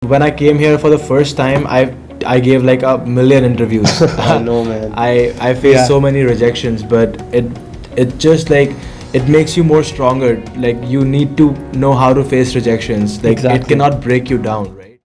when I came here for the first time, I gave like a million interviews. I know, man. I faced so many rejections, but it just like it makes you more stronger. Like you need to know how to face rejections. Like Exactly. it cannot break you down, right?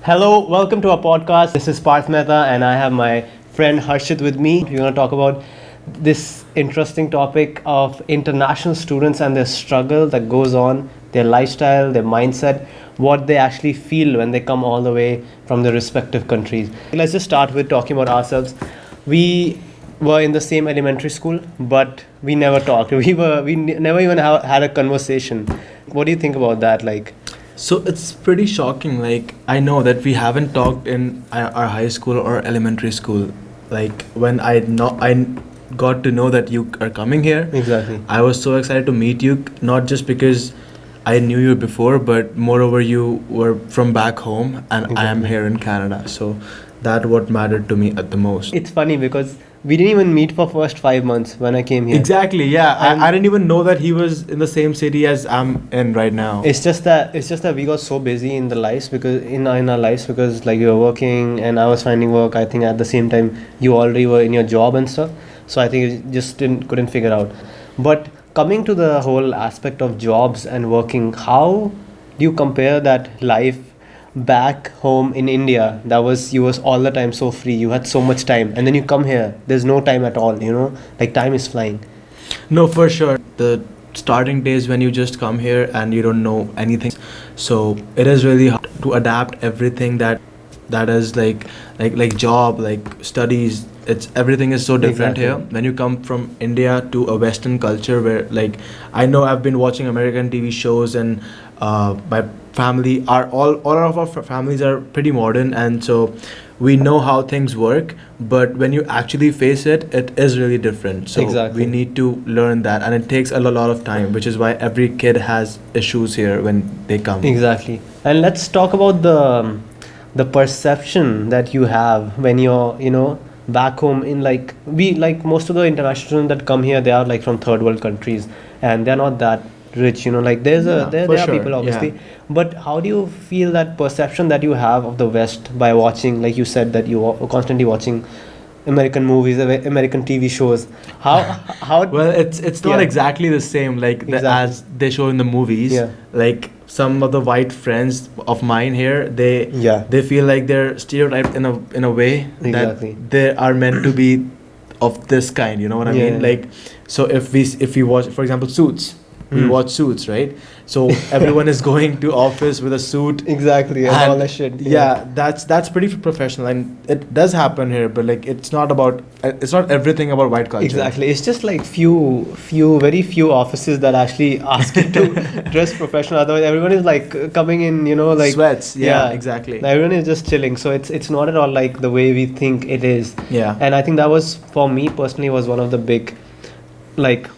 Hello, welcome to our podcast. This is Parth Mehta, and I have my friend Harshit with me. We're going to talk about this interesting topic of international students and their struggle that goes on, their lifestyle, their mindset, what they actually feel when they come all the way from their respective countries. Let's just start with talking about ourselves. We were in the same elementary school, but we never talked. Never even had a conversation. What do you think about that? Like, So it's pretty shocking. Like I know that we haven't talked in our high school or elementary school. Like when I got to know that you are coming here. exactly. I was so excited to meet you, not just because I knew you before, but moreover you were from back home and I am Exactly. here in Canada. So that what mattered to me at the most. It's funny because we didn't even meet for first 5 months when I came here. Exactly, yeah. And- I didn't even know that he was in the same city as I'm in right now. It's just that we got so busy in the lives because in our lives because like you were working and I was finding work. I think at the same time you already were in your job and stuff. So I think it just couldn't figure out. But coming to the whole aspect of jobs and working, how do you compare that life back home in India? You was all the time so free, you had so much time, and then you come here, there's no time at all, like time is flying. No, for sure. The starting days when you just come here and you don't know anything. So it is really hard to adapt everything that is like job, like studies. It's everything is so different Exactly. here. When you come from India to a Western culture where like I know I've been watching American TV shows and my family are all of our families are pretty modern, and so we know how things work, but when you actually face it, it is really different. So Exactly. we need to learn that, and it takes a lot of time, which is why every kid has issues here when they come. Exactly. And let's talk about the perception that you have when you're back home in like most of the international students that come here, they are like from third world countries and they're not that rich, like there for are sure, people obviously. yeah. But how do you feel that perception that you have of the West by watching, like you said that you are constantly watching American movies, American TV shows? How Well, it's not Yeah. exactly the same like Exactly. as they show in the movies. Yeah. Like some of the white friends of mine here, Yeah. they feel like they're stereotyped in a way Exactly. that they are meant to be of this kind. You know what I Yeah. mean? Like, so if we watch, for example, Suits. We watch Suits, right? So everyone is going to office with a suit. Exactly, and all that shit. Yeah, that's pretty professional, and it does happen here. But like, it's not everything about white culture. Exactly. It's just like very few offices that actually ask you to dress professional. Otherwise, everyone is like coming in, like Sweats. Yeah, exactly. Everyone is just chilling. So it's not at all like the way we think it is. Yeah. And I think that was, for me personally, was one of the big like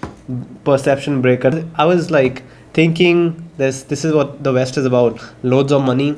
perception breaker. I was like thinking this is what the West is about: loads of money,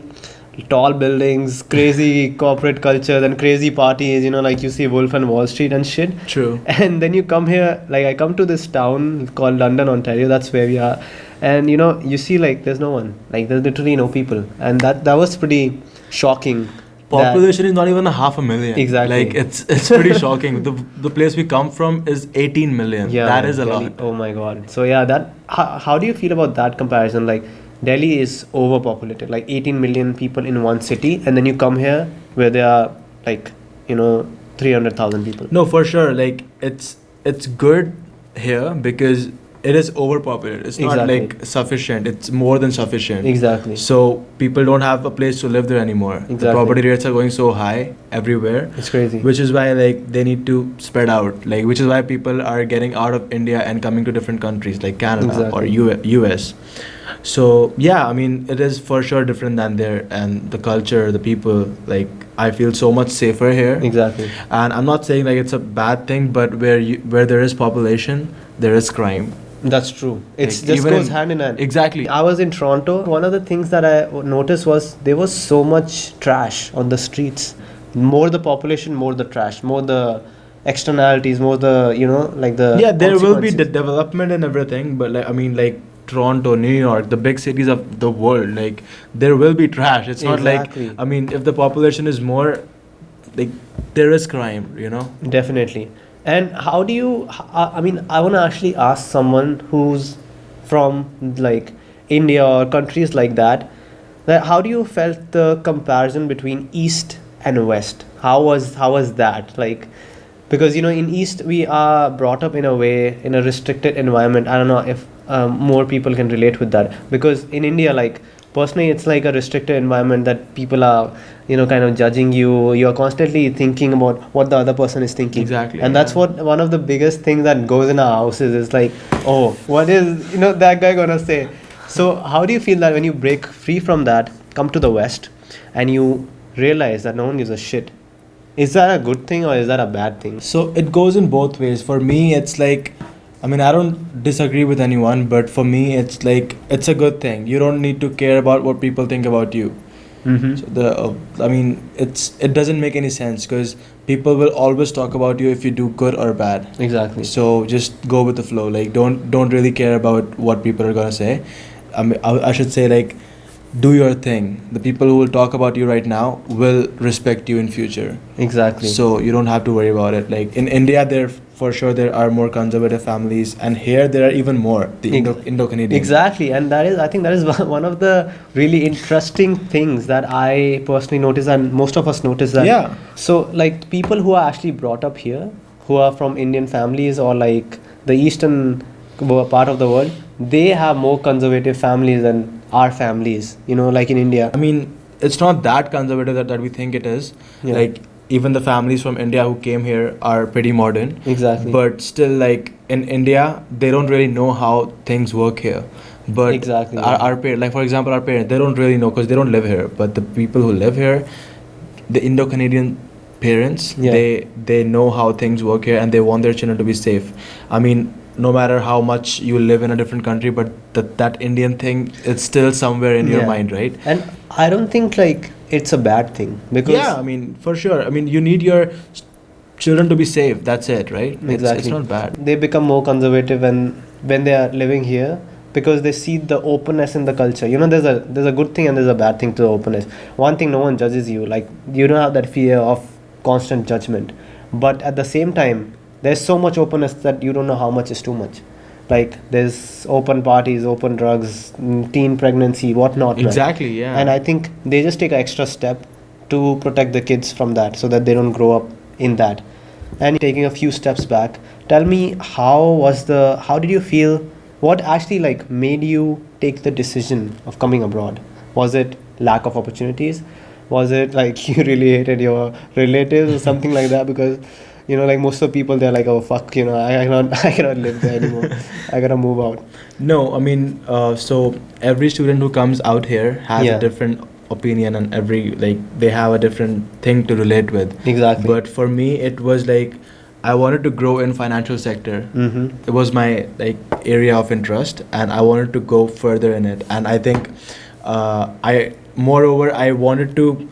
tall buildings, crazy corporate culture, and crazy parties, like you see Wolf and Wall Street and shit. True. And then you come here, like I come to this town called London, Ontario, that's where we are, and you see like there's no one, like there's literally no people, and that was pretty shocking. Population is not even 500,000. Exactly. Like it's pretty shocking. The place we come from is 18 million. Yeah, That is a Delhi. lot. Oh my god. So yeah, how do you feel about that comparison? Like Delhi is overpopulated, like 18 million people in one city, and then you come here where there are like 300,000 people. No, for sure. Like it's good here because it is overpopulated. It's not Exactly. like sufficient. It's more than sufficient. Exactly. So people don't have a place to live there anymore. The Exactly. property rates are going so high everywhere. It's crazy. Which is why like they need to spread out. Like which is why people are getting out of India and coming to different countries like Canada Exactly. or US. So yeah, I mean it is for sure different than there, and the culture, the people, like I feel so much safer here. Exactly. And I'm not saying like it's a bad thing, but where there is population, there is crime. That's true. It's Like, just even goes in- hand in hand. Exactly. I was in Toronto. One of the things that I noticed was there was so much trash on the streets. More the population, more the trash, more the externalities, more the like the Yeah, there will be consequences. development and everything, but like I mean, like Toronto, New York, the big cities of the world, like there will be trash. It's not Exactly. like, I mean, if the population is more, like there is crime, you know. Definitely. And how do you? I mean, I want to actually ask someone who's from like India or countries like that. That how do you felt the comparison between East and West? How was that like? Because in East we are brought up in a way in a restricted environment. I don't know if more people can relate with that. Because in India, like personally, it's like a restricted environment that people are kind of judging you. You're constantly thinking about what the other person is thinking. Exactly, And that's yeah. what one of the biggest things that goes in our houses is like, oh, what is that guy gonna say? So how do you feel that when you break free from that, come to the West, and you realize that no one gives a shit? Is that a good thing or is that a bad thing? So it goes in both ways. For me, it's like, I mean, I don't disagree with anyone, but for me, it's like it's a good thing. You don't need to care about what people think about you. Mm-hmm. So I mean, it doesn't make any sense because people will always talk about you if you do good or bad. Exactly. So just go with the flow. Like don't really care about what people are gonna say. I mean, I should say like, do your thing. The people who will talk about you right now will respect you in future. Exactly. So you don't have to worry about it. Like in India, for sure there are more conservative families, and here there are even more. The Indo-Canadian. Exactly, and I think that is one of the really interesting things that I personally notice, and most of us notice that. Yeah. So, like people who are actually brought up here, who are from Indian families or like the eastern part of the world, they have more conservative families than our families. Like in India. I mean, it's not that conservative that we think it is. Yeah. Like even the families from India who came here are pretty modern. Exactly. But still, like in India, they don't really know how things work here. But Exactly, our parents, like for example, our parents, they don't really know because they don't live here. But the people who live here, the Indo-Canadian parents, Yeah. they know how things work here and they want their children to be safe. I mean, no matter how much you live in a different country, but that Indian thing, it's still somewhere in your Yeah. mind, right? And I don't think like it's a bad thing because Yeah, I mean, for sure. I mean, you need your children to be safe. That's it, right? Exactly. It's not bad. They become more conservative when they are living here because they see the openness in the culture. There's a good thing and there's a bad thing to the openness. One thing, no one judges you. Like you don't have that fear of constant judgment. But at the same time, there's so much openness that you don't know how much is too much. Like there's open parties, open drugs, teen pregnancy, whatnot. man. Exactly, yeah. And I think they just take an extra step to protect the kids from that so that they don't grow up in that. And taking a few steps back, tell me how did you feel? What actually like made you take the decision of coming abroad? Was it lack of opportunities? Was it like you really hated your relatives or something like that? Because like most of the people, they're like, oh fuck, I cannot live there anymore. I gotta move out. No, I mean, so every student who comes out here has Yeah. a different opinion, and they have a different thing to relate with. Exactly. But for me, it was like I wanted to grow in financial sector. Mm-hmm. It was my like area of interest, and I wanted to go further in it. And I think I wanted to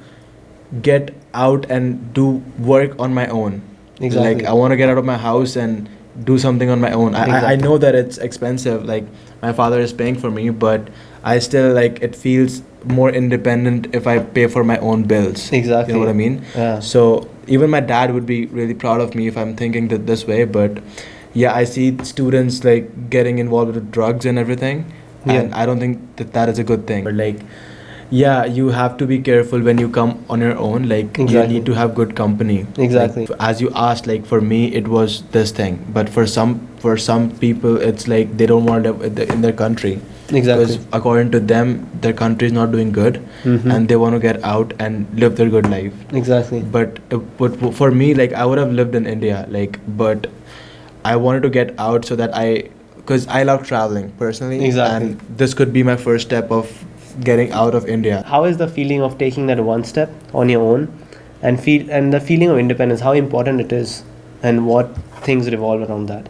get out and do work on my own. Exactly. Like I want to get out of my house and do something on my own. I Exactly. know that it's expensive. Like my father is paying for me, but I still like it feels more independent if I pay for my own bills. Exactly. You know what I mean? Yeah. So even my dad would be really proud of me if I'm thinking that this way. But yeah, I see students like getting involved with drugs and everything, and Yeah. I don't think that is a good thing. But like, yeah, you have to be careful when you come on your own. Like you Exactly. need to have good company. Exactly. Like, as you asked, like for me, it was this thing. But for some people, it's like they don't want to live in their country. Exactly. Because according to them, their country is not doing good, Mhm. and they want to get out and live their good life. Exactly. But for me, like I would have lived in India, like, but I wanted to get out so that because I love traveling personally. Exactly. And this could be my first step of getting out of India. How is the feeling of taking that one step on your own and the feeling of independence, how important it is and what things revolve around that?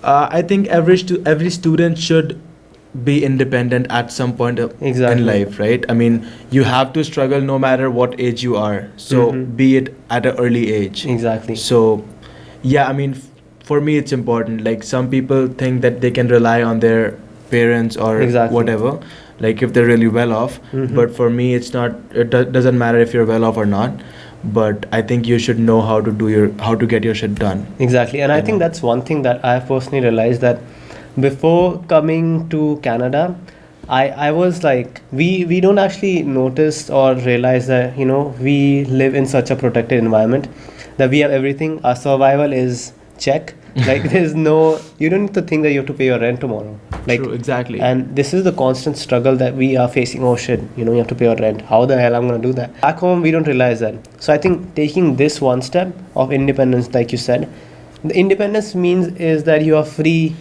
I think every student should be independent at some point Exactly. in life, right? I mean, you have to struggle no matter what age you are. So Mhm. be it at an early age. Exactly. So yeah, I mean, for me it's important. Like some people think that they can rely on their parents or Exactly. whatever, like if they're really well off. Mhm. But for me, it's not. Doesn't matter if you're well off or not. But I think you should know how to get your shit done. Exactly. And I You think know. that's one thing that I personally realized, that before coming to Canada, I was like, we don't actually notice or realize that, we live in such a protected environment, that we have everything. Our survival is check. Like there's no, you don't need to think that you have to pay your rent tomorrow. Like, True, exactly. and this is the constant struggle that we are facing. Oh shit, you have to pay your rent. How the hell I'm gonna do that? Back home, we don't realize that. So I think taking this one step of independence, like you said, the independence means is that you are free,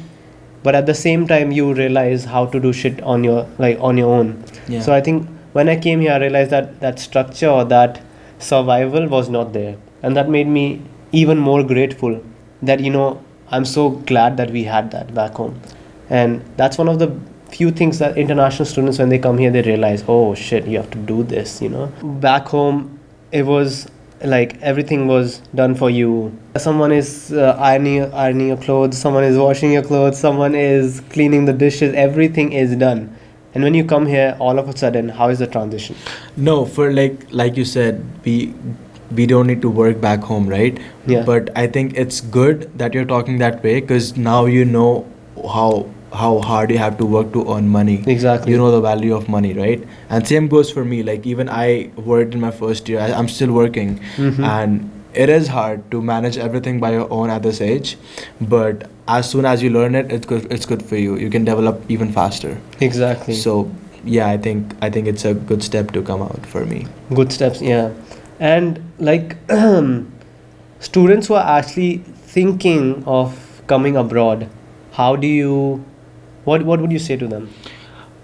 but at the same time you realize how to do shit on your own. Yeah. So I think when I came here, I realized that that structure or that survival was not there, and that made me even more grateful that I'm so glad that we had that back home. And that's one of the few things that international students, when they come here, they realize, oh shit, you have to do this. Back home, it was like everything was done for you. Someone is ironing your clothes, someone is washing your clothes, someone is cleaning the dishes, everything is done. And when you come here, all of a sudden, how is the transition? No, for like you said, we don't need to work back home, right? Yeah. But I think it's good that you're talking that way, because now you know how hard you have to work to earn money. Exactly. You know the value of money, right? And same goes for me. Like even I worked in my first year. I'm still working, Mhm. and it is hard to manage everything by your own at this age. But as soon as you learn it, it's good. It's good for you. You can develop even faster. Exactly. So yeah, I think it's a good step to come out for me. Good steps, yeah. And like students who are actually thinking of coming abroad, how do you, what would you say to them?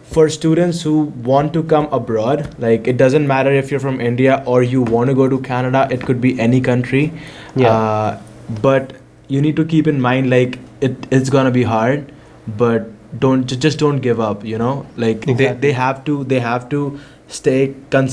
For students who want to come abroad, like it doesn't matter if you're from India or you want to go to Canada, it could be any country. Yeah. But you need to keep in mind, like it's gonna be hard, but just don't give up. Like Exactly. they have to stay consistent.